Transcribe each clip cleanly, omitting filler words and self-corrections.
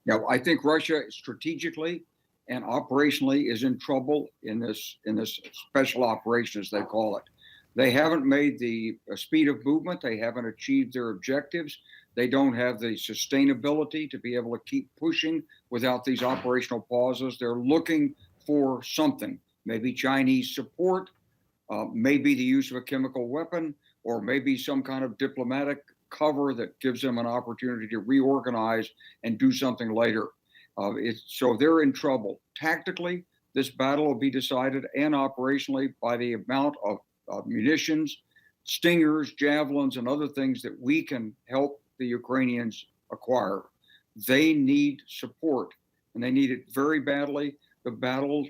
Now, I think Russia strategically and operationally is in trouble in this special operation, as they call it. They haven't made the speed of movement. They haven't achieved their objectives. They don't have the sustainability to be able to keep pushing without these operational pauses. They're looking for something, maybe Chinese support, maybe the use of a chemical weapon, or maybe some kind of diplomatic cover that gives them an opportunity to reorganize and do something later. So they're in trouble. Tactically, this battle will be decided, and operationally by the amount of munitions, stingers, javelins, and other things that we can help the Ukrainians acquire. They need support, and they need it very badly. The battle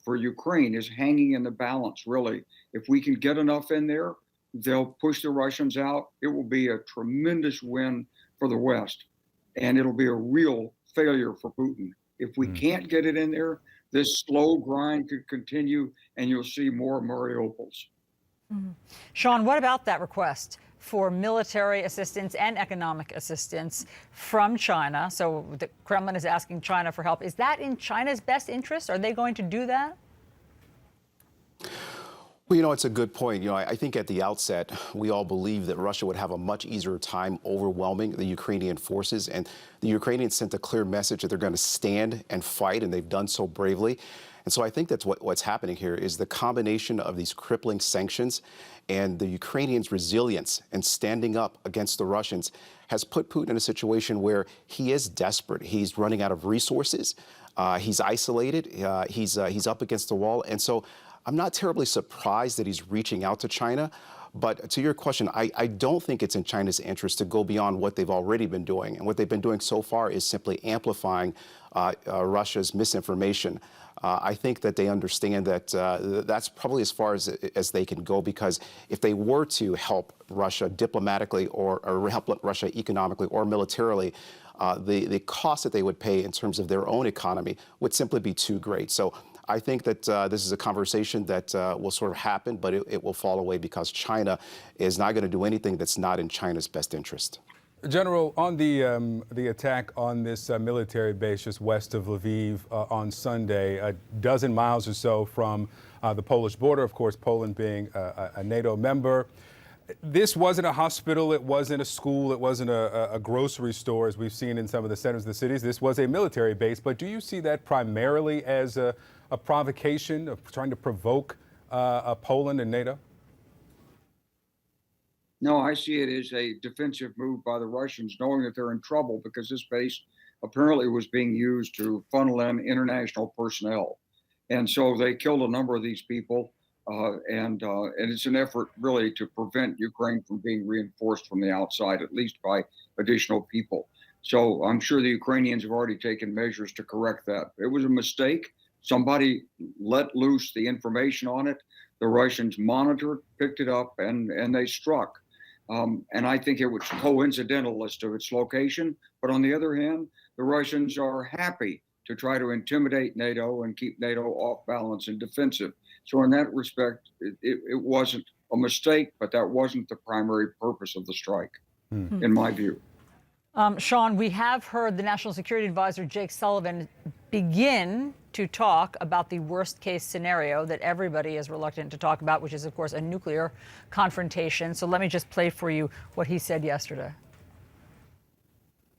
for Ukraine is hanging in the balance, really. If we can get enough in there, they'll push the Russians out. It will be a tremendous win for the West, and it'll be a real failure for Putin. If we can't get it in there, this slow grind could continue, and you'll see more Mariupols. Sean, what about that request for military assistance and economic assistance from China? So the Kremlin is asking China for help. Is that in China's best interest? Are they going to do that? Well, it's a good point. I think at the outset, we all believe that Russia would have a much easier time overwhelming the Ukrainian forces. And the Ukrainians sent a clear message that they're going to stand and fight, and they've done so bravely. And so I think that's what's happening here is the combination of these crippling sanctions and the Ukrainians' resilience and standing up against the Russians has put Putin in a situation where he is desperate. He's running out of resources. He's isolated. He's up against the wall. And so I'm not terribly surprised that he's reaching out to China. But to your question, I don't think it's in China's interest to go beyond what they've already been doing. And what they've been doing so far is simply amplifying Russia's misinformation. I think that they understand that that's probably as far as they can go, because if they were to help Russia diplomatically or help Russia economically or militarily, the cost that they would pay in terms of their own economy would simply be too great. So I think that this is a conversation that will sort of happen, but it will fall away because China is not going to do anything that's not in China's best interest. General, on the attack on this military base just west of Lviv on Sunday, a dozen miles or so from the Polish border, of course, Poland being a NATO member. This wasn't a hospital, it wasn't a school, it wasn't a grocery store, as we've seen in some of the centers of the cities. This was a military base, but do you see that primarily as a provocation of trying to provoke Poland and NATO? No, I see it as a defensive move by the Russians, knowing that they're in trouble because this base apparently was being used to funnel in international personnel. And so they killed a number of these people. And it's an effort really to prevent Ukraine from being reinforced from the outside, at least by additional people. So I'm sure the Ukrainians have already taken measures to correct that. It was a mistake. Somebody let loose the information on it. The Russians monitored, picked it up, and they struck. And I think it was coincidental as to its location. But on the other hand, the Russians are happy to try to intimidate NATO and keep NATO off balance and defensive. So in that respect, it wasn't a mistake, but that wasn't the primary purpose of the strike, in my view. Sean, we have heard the National Security Advisor, Jake Sullivan, begin to talk about the worst case scenario that everybody is reluctant to talk about, which is, of course, a nuclear confrontation. So let me just play for you what he said yesterday.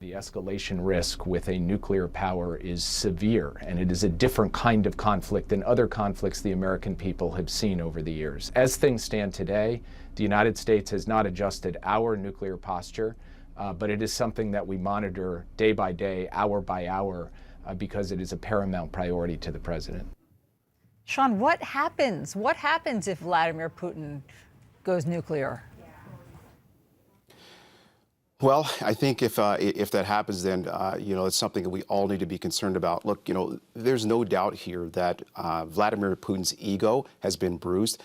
The escalation risk with a nuclear power is severe, and it is a different kind of conflict than other conflicts the American people have seen over the years. As things stand today, the United States has not adjusted our nuclear posture, but it is something that we monitor day by day, hour by hour, because it is a paramount priority to the president. Sean, what happens? What happens if Vladimir Putin goes nuclear? Well, I think if that happens, then, it's something that we all need to be concerned about. Look, there's no doubt here that Vladimir Putin's ego has been bruised.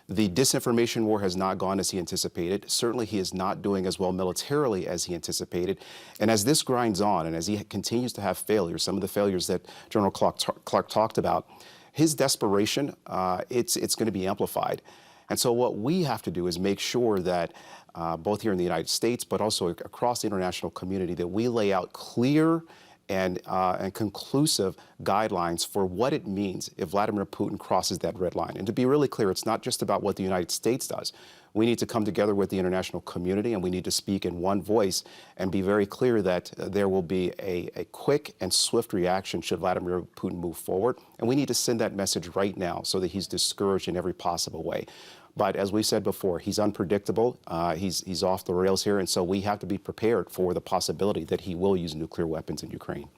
The disinformation war has not gone as he anticipated. Certainly, he is not doing as well militarily as he anticipated. And as this grinds on and as he continues to have failures, some of the failures that General Clark talked about, his desperation, it's going to be amplified. And so what we have to do is make sure that both here in the United States, but also across the international community, that we lay out clear and conclusive guidelines for what it means if Vladimir Putin crosses that red line. And to be really clear, it's not just about what the United States does. We need to come together with the international community, and we need to speak in one voice and be very clear that there will be a quick and swift reaction should Vladimir Putin move forward. And we need to send that message right now so that he's discouraged in every possible way. But as we said before, he's unpredictable. He's off the rails here, and so we have to be prepared for the possibility that he will use nuclear weapons in Ukraine.